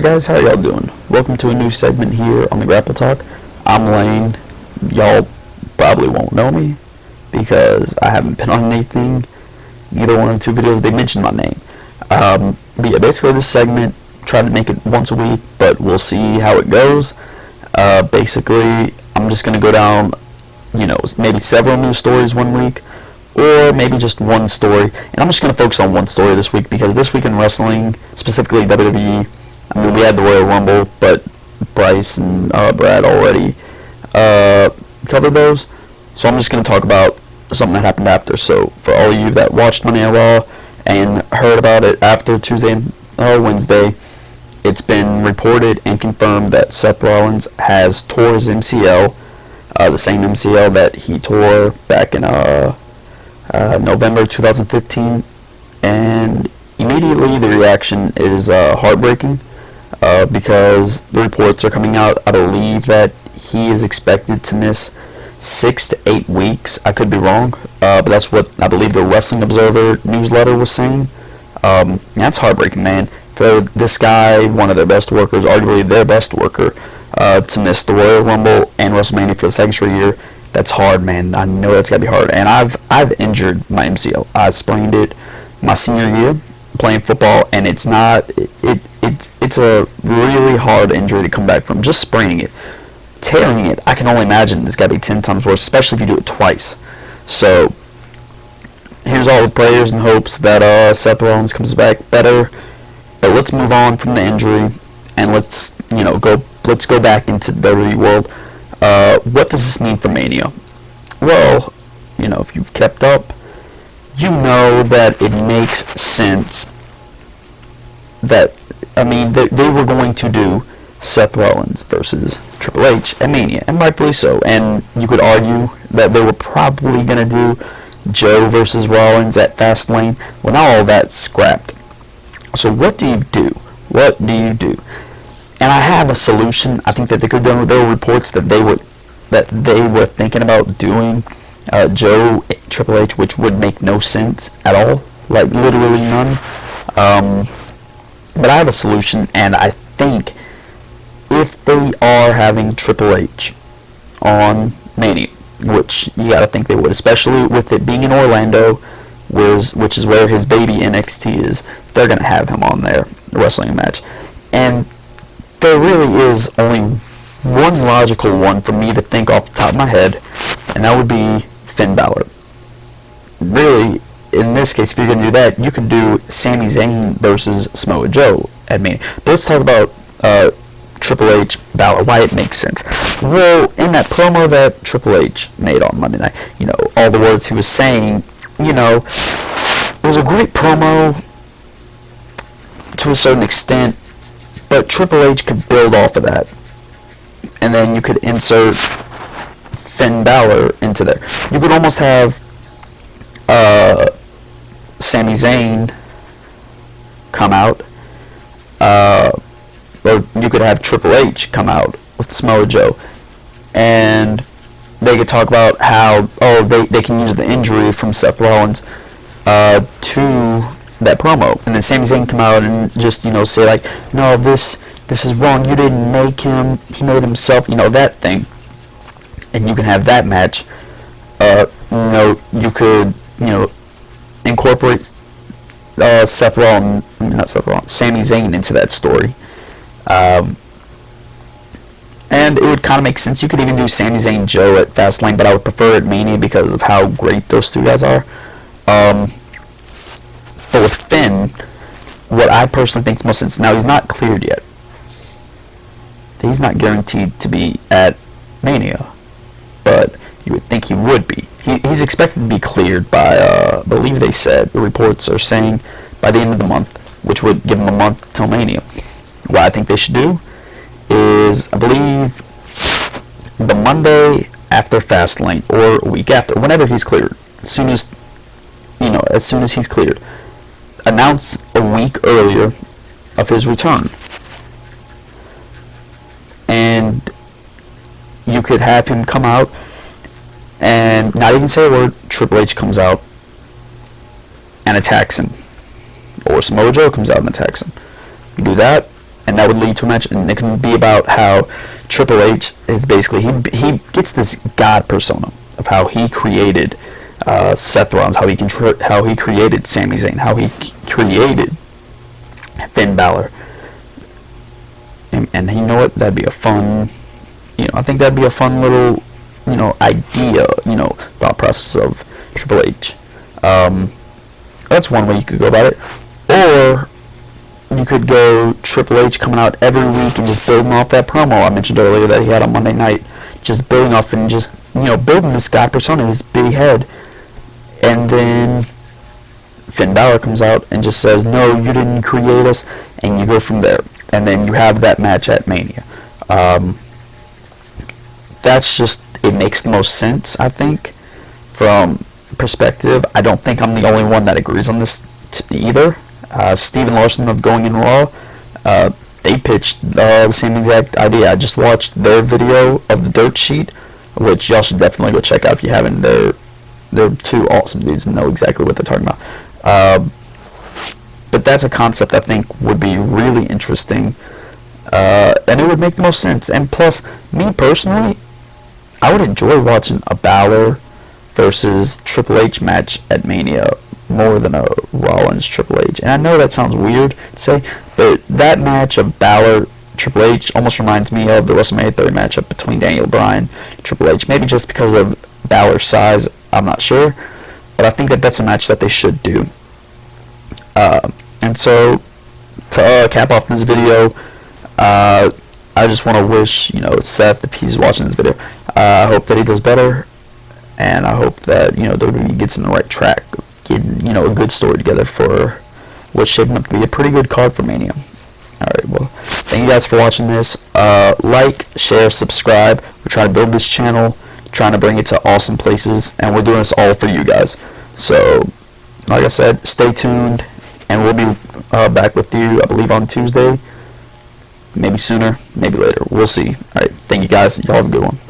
Alright guys, how y'all doing? Welcome to a new segment here on the Grapple Talk. I'm Lane. Y'all probably won't know me because I haven't been on anything. Neither one of the two videos they mentioned my name. But yeah, basically this segment, try to make it once a week, but we'll see how it goes. Basically, I'm just going to go down, maybe several news stories one week, or maybe just one story. And I'm just going to focus on one story this week because this week in wrestling, specifically WWE, I mean, we had the Royal Rumble, but Bryce and Brad already covered those. So I'm just going to talk about something that happened after. So for all of you that watched Monday Night Raw and heard about it after Tuesday and Wednesday, it's been reported and confirmed that Seth Rollins has tore his MCL, the same MCL that he tore back in November 2015, and immediately the reaction is heartbreaking. Because the reports are coming out, I believe that he is expected to miss 6 to 8 weeks. I could be wrong, but that's what I believe the Wrestling Observer newsletter was saying. That's heartbreaking, man. For this guy, one of their best workers, arguably their best worker, to miss the Royal Rumble and WrestleMania for the second straight year, that's hard, man. I know that's gotta be hard. And I've injured my MCL. I sprained it my senior year playing football, and it's a really hard injury to come back from. Just spraining it, tearing it, I can only imagine it's got to be 10 times worse, especially if you do it twice. So here's all the prayers and hopes that Seth Rollins comes back better. But let's move on from the injury and let's go back into the WWE world. What does this mean for Mania? Well, if you've kept up, you know that it makes sense that, they were going to do Seth Rollins versus Triple H at Mania, and rightfully so. And you could argue that they were probably going to do Joe versus Rollins at Fastlane. Well, now all that's scrapped. So what do you do? What do you do? And I have a solution. I think that there were reports that they were thinking about doing Joe Triple H, which would make no sense at all, like literally none. But I have a solution, and I think if they are having Triple H on Mania, which you gotta think they would, especially with it being in Orlando, which is where his baby NXT is, they're gonna have him on there wrestling a match. And there really is only one logical one for me to think off the top of my head, and that would be Finn Balor. Really, in this case, if you're going to do that, you could do Sami Zayn versus Samoa Joe at Mania. But let's talk about Triple H, Balor, why it makes sense. Well, in that promo that Triple H made on Monday night, all the words he was saying, it was a great promo to a certain extent, but Triple H could build off of that. And then you could insert Finn Balor into there. You could almost have Sami Zayn come out, or you could have Triple H come out with Samoa Joe, and they could talk about how they can use the injury from Seth Rollins to that promo, and then Sami Zayn come out and just say like, no, this is wrong, you didn't make him, he made himself, that thing, and you can have that match. You could incorporate Sami Zayn into that story, and it would kind of make sense. You could even do Sami Zayn Joe at Fastlane, but I would prefer at Mania because of how great those two guys are. But with Finn, what I personally think makes most sense, now he's not cleared yet. He's not guaranteed to be at Mania, but you would think he would be. He's expected to be cleared by, I believe they said, the reports are saying, by the end of the month, which would give him a month till Mania. What I think they should do is, I believe, the Monday after Fastlane, or a week after, whenever he's cleared, as soon as he's cleared, announce a week earlier of his return. And you could have him come out and not even say a word. Triple H comes out and attacks him, or Samoa Joe comes out and attacks him. You do that, and that would lead to a match, and it can be about how Triple H is basically he gets this god persona of how he created Seth Rollins, how he created Sami Zayn, how he created Finn Balor, and you know what? That'd be a fun, I think that'd be a fun little, idea, thought process of Triple H. That's one way you could go about it, or you could go Triple H coming out every week and just building off that promo I mentioned earlier that he had on Monday night, just building off and just building this guy persona, this big head, and then Finn Balor comes out and just says, no, you didn't create us, and you go from there, and then you have that match at Mania. That's just, it makes the most sense, I think, from perspective. I don't think I'm the only one that agrees on this either. Steven Larson of Going in Raw, they pitched the same exact idea. I just watched their video of the dirt sheet, which y'all should definitely go check out if you haven't. They're two awesome dudes and know exactly what they're talking about. But that's a concept I think would be really interesting, and it would make the most sense. And plus, me personally, I would enjoy watching a Balor versus Triple H match at Mania more than a Rollins Triple H. And I know that sounds weird to say, but that match of Balor Triple H almost reminds me of the WrestleMania 30 matchup between Daniel Bryan and Triple H. Maybe just because of Balor's size, I'm not sure, but I think that that's a match that they should do. And so, to cap off this video, I just want to wish, Seth, if he's watching this video, I hope that he does better, and I hope that, WWE gets in the right track, getting, a good story together for what's shaping up to be a pretty good card for Mania. Alright, well, thank you guys for watching this. Like, share, subscribe. We're trying to build this channel, trying to bring it to awesome places, and we're doing this all for you guys. So, like I said, stay tuned, and we'll be back with you, I believe, on Tuesday. Maybe sooner, maybe later. We'll see. Alright, thank you guys. Y'all have a good one.